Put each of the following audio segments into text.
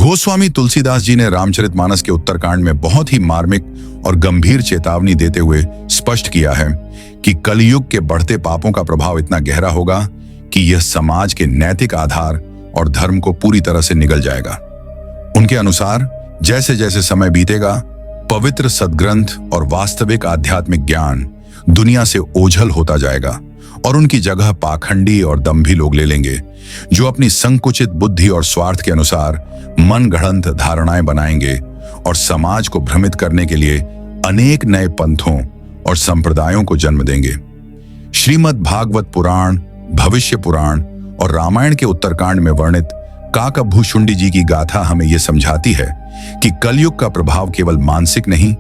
गोस्वामी तुलसीदास जी ने रामचरितमानस के उत्तरकांड में बहुत ही मार्मिक और गंभीर चेतावनी देते हुए स्पष्ट किया है कि कलयुग के बढ़ते पापों का प्रभाव इतना गहरा होगा कि यह समाज के नैतिक आधार और धर्म को पूरी तरह से निगल जाएगा। उनके अनुसार जैसे जैसे समय बीतेगा, पवित्र सद्ग्रंथ और वास्तविक आध्यात्मिक ज्ञान दुनिया से ओझल होता जाएगा और उनकी जगह पाखंडी और दंभी लोग ले लेंगे, जो अपनी संकुचित बुद्धि और स्वार्थ के अनुसार मन गढ़ंत धारणाएं बनाएंगे और समाज को भ्रमित करने के लिए अनेक नए पंथों और संप्रदायों को जन्म देंगे। श्रीमद् भागवत पुराण, भविष्य पुराण और रामायण के उत्तरकांड में वर्णित काकभूषुंडी जी की गाथा हमें यह समझाती है कि कलयुग का प्रभाव केवल मानसिक नहीं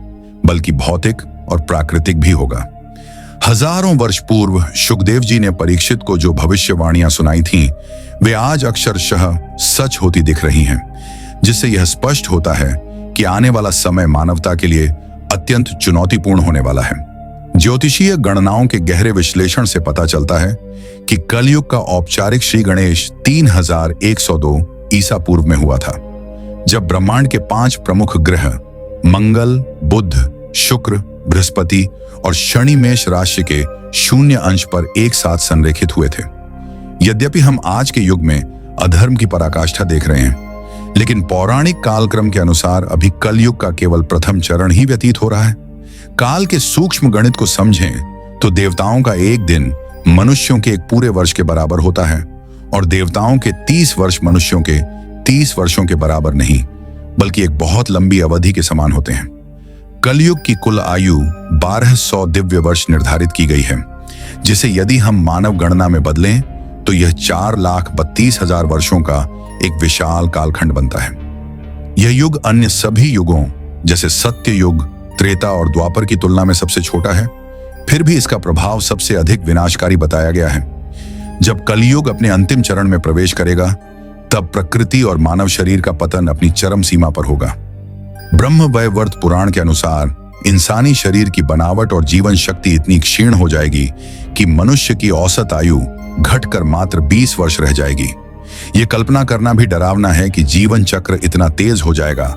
बल्कि भौतिक और प्राकृतिक भी होगा। हजारों वर्ष पूर्व शुकदेव जी ने परीक्षित को जो भविष्यवाणियां सुनाई थीं, वे आज अक्षरशः सच होती दिख रही हैं, जिससे यह स्पष्ट होता है कि आने वाला समय मानवता के लिए अत्यंत चुनौतीपूर्ण होने वाला है। ज्योतिषीय गणनाओं के गहरे विश्लेषण से पता चलता है कि कलयुग का औपचारिक श्री गणेश 3102 ईसा पूर्व में हुआ था, जब ब्रह्मांड के 5 प्रमुख ग्रह मंगल, बुध, शुक्र, बृहस्पति और शनि मेष राशि के शून्य अंश पर एक साथ संरेखित हुए थे। यद्यपि हम आज के युग में अधर्म की पराकाष्ठा देख रहे हैं, लेकिन पौराणिक कालक्रम के अनुसार अभी कलयुग का केवल प्रथम चरण ही व्यतीत हो रहा है। काल के सूक्ष्म गणित को समझें तो देवताओं का एक दिन मनुष्यों के एक पूरे वर्ष के बराबर होता है और देवताओं के 30 वर्ष मनुष्यों के 30 वर्षों के बराबर नहीं, बल्कि एक बहुत लंबी अवधि के समान होते हैं। कलयुग की कुल आयु 1200 दिव्य वर्ष निर्धारित की गई है, जिसे यदि हम मानव गणना में बदलें तो यह 4,32,000 वर्षों का एक विशाल कालखंड बनता है। यह युग अन्य सभी युगों जैसे सत्य युग, त्रेता और द्वापर की तुलना में सबसे छोटा है, फिर भी इसका प्रभाव सबसे अधिक विनाशकारी बताया गया है। जब कलयुग अपने अंतिम चरण में प्रवेश करेगा, तब प्रकृति और मानव शरीर का पतन अपनी चरम सीमा पर होगा। ब्रह्मवैवर्त पुराण के अनुसार इंसानी शरीर की बनावट और जीवन शक्ति इतनी क्षीण हो जाएगी कि मनुष्य की औसत आयु घटकर मात्र 20 वर्ष रह जाएगी। ये कल्पना करना भी डरावना है कि जीवन चक्र इतना तेज हो जाएगा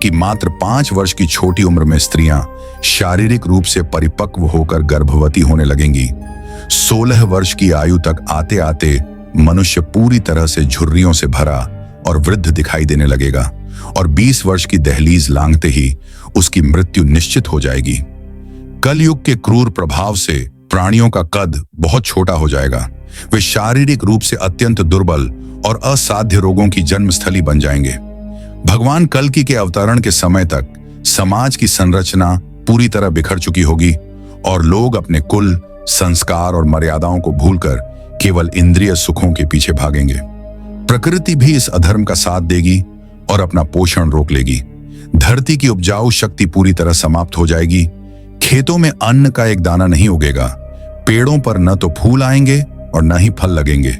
कि मात्र 5 वर्ष की छोटी उम्र में स्त्रियां शारीरिक रूप से परिपक्व होकर गर्भवती होने लगेंगी। 16 वर्ष की आयु तक आते आते मनुष्य पूरी तरह से झुर्रियों से भरा और वृद्ध दिखाई देने लगेगा और 20 वर्ष की दहलीज लांघते ही उसकी मृत्यु निश्चित हो जाएगी। कलयुग के क्रूर प्रभाव से प्राणियों का कद बहुत छोटा हो जाएगा। वे शारीरिक रूप से अत्यंत दुर्बल और असाध्य रोगों की जन्मस्थली बन जाएंगे। भगवान कल्कि के अवतरण के समय तक समाज की संरचना पूरी तरह बिखर चुकी होगी और लोग अपने कुल, संस्कार और मर्यादाओं को भूलकर केवल इंद्रिय सुखों के पीछे भागेंगे। प्रकृति भी इस अधर्म का साथ देगी और अपना पोषण रोक लेगी। धरती की उपजाऊ शक्ति पूरी तरह समाप्त हो जाएगी। खेतों में अन्न का एक दाना नहीं उगेगा। पेड़ों पर न तो फूल आएंगे और न ही फल लगेंगे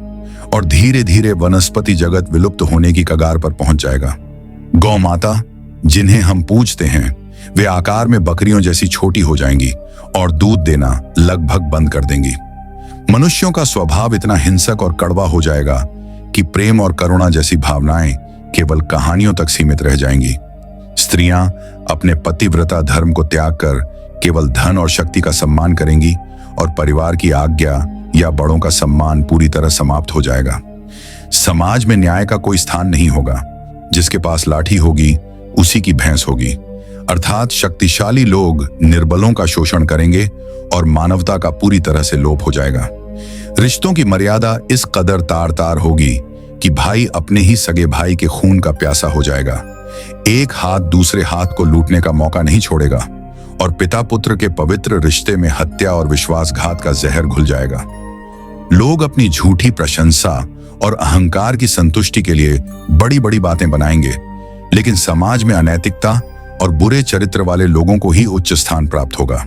और धीरे धीरे वनस्पति जगत विलुप्त होने की कगार पर पहुंच जाएगा। गौ माता, जिन्हें हम पूजते हैं, वे आकार में बकरियों जैसी छोटी हो जाएंगी और दूध देना लगभग बंद कर देंगी। मनुष्यों का स्वभाव इतना हिंसक और कड़वा हो जाएगा कि प्रेम और करुणा जैसी भावनाएं केवल कहानियों तक सीमित रह जाएंगी। स्त्रियां अपने पतिव्रता धर्म को त्याग कर केवल धन और शक्ति का सम्मान करेंगी और परिवार की आज्ञा या बड़ों का सम्मान पूरी तरह समाप्त हो जाएगा। समाज में न्याय का कोई स्थान नहीं होगा। जिसके पास लाठी होगी उसी की भैंस होगी, अर्थात शक्तिशाली लोग निर्बलों का शोषण करेंगे और मानवता का पूरी तरह से लोप हो जाएगा। रिश्तों की मर्यादा इस कदर तार तार होगी कि भाई अपने ही सगे भाई के खून का प्यासा हो जाएगा। एक हाथ दूसरे हाथ को लूटने का मौका नहीं छोड़ेगा और पिता पुत्र के पवित्र रिश्ते में हत्या और विश्वासघात का जहर घुल जाएगा। लोग अपनी झूठी प्रशंसा और अहंकार की संतुष्टि के लिए बड़ी बड़ी बातें बनाएंगे, लेकिन समाज में अनैतिकता और बुरे चरित्र वाले लोगों को ही उच्च स्थान प्राप्त होगा।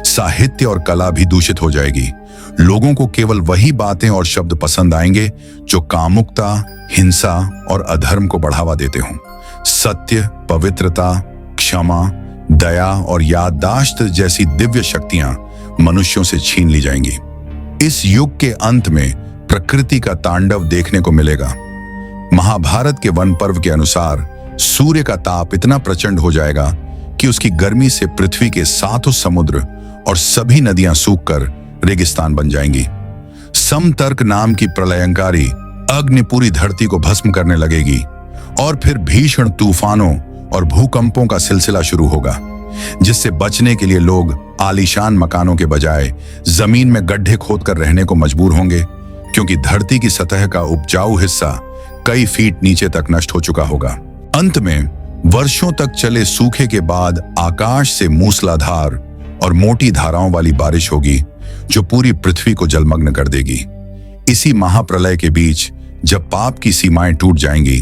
साहित्य और कला भी दूषित हो जाएगी। लोगों को केवल वही बातें और शब्द पसंद आएंगे जो कामुकता, हिंसा और अधर्म को बढ़ावा देते हों। सत्य, पवित्रता, क्षमा, दया और याददाश्त जैसी दिव्य शक्तियां मनुष्यों से छीन ली जाएंगी। इस युग के अंत में प्रकृति का तांडव देखने को मिलेगा। महाभारत के वन पर्व के अनुसार सूर्य का ताप इतना प्रचंड हो जाएगा कि उसकी गर्मी से पृथ्वी के सातों समुद्र और सभी नदियां सूखकर रेगिस्तान बन जाएंगी। समतर्क नाम की प्रलयंकारी अग्नि पूरी धरती को भस्म करने लगेगी और फिर भीषण तूफानों और भूकंपों का सिलसिला शुरू होगा, जिससे बचने के लिए लोग आलीशान मकानों के बजाय जमीन में गड्ढे खोदकर रहने को मजबूर होंगे, क्योंकि धरती की सतह का उपजाऊ हिस्सा कई फीट नीचे तक नष्ट हो चुका होगा। अंत में वर्षों तक चले सूखे के बाद आकाश से मूसलाधार और मोटी धाराओं वाली बारिश होगी, जो पूरी पृथ्वी को जलमग्न कर देगी। इसी महाप्रलय के बीच जब पाप की सीमाएं टूट जाएंगी,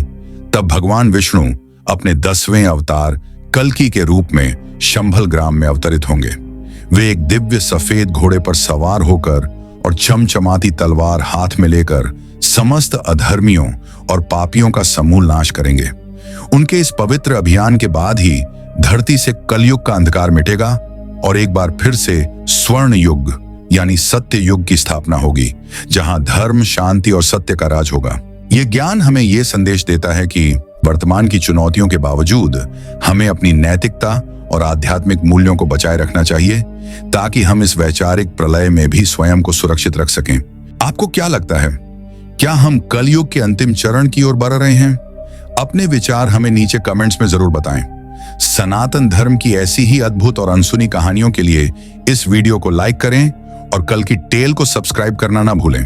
तब भगवान विष्णु अपने 10वें अवतार कल्कि के रूप में शंभल ग्राम में अवतरित होंगे। वे एक दिव्य सफेद घोड़े पर सवार होकर और चमचमाती तलवार हाथ में लेकर समस्त अधर्मियों और पापियों का समूल नाश करेंगे। उनके इस पवित्र अभियान के बाद ही धरती से कलयुग का अंधकार मिटेगा और एक बार फिर से स्वर्ण युग यानी सत्य युग की स्थापना होगी, जहां धर्म, शांति और सत्य का राज होगा। यह ज्ञान हमें यह संदेश देता है कि वर्तमान की चुनौतियों के बावजूद हमें अपनी नैतिकता और आध्यात्मिक मूल्यों को बचाए रखना चाहिए, ताकि हम इस वैचारिक प्रलय में भी स्वयं को सुरक्षित रख सकें। आपको क्या लगता है, क्या हम कलयुग के अंतिम चरण की ओर बढ़ रहे हैं? अपने विचार हमें नीचे कमेंट्स में जरूर बताएं। सनातन धर्म की ऐसी ही अद्भुत और अनसुनी कहानियों के लिए इस वीडियो को लाइक करें और कल की टेल को सब्सक्राइब करना ना भूलें।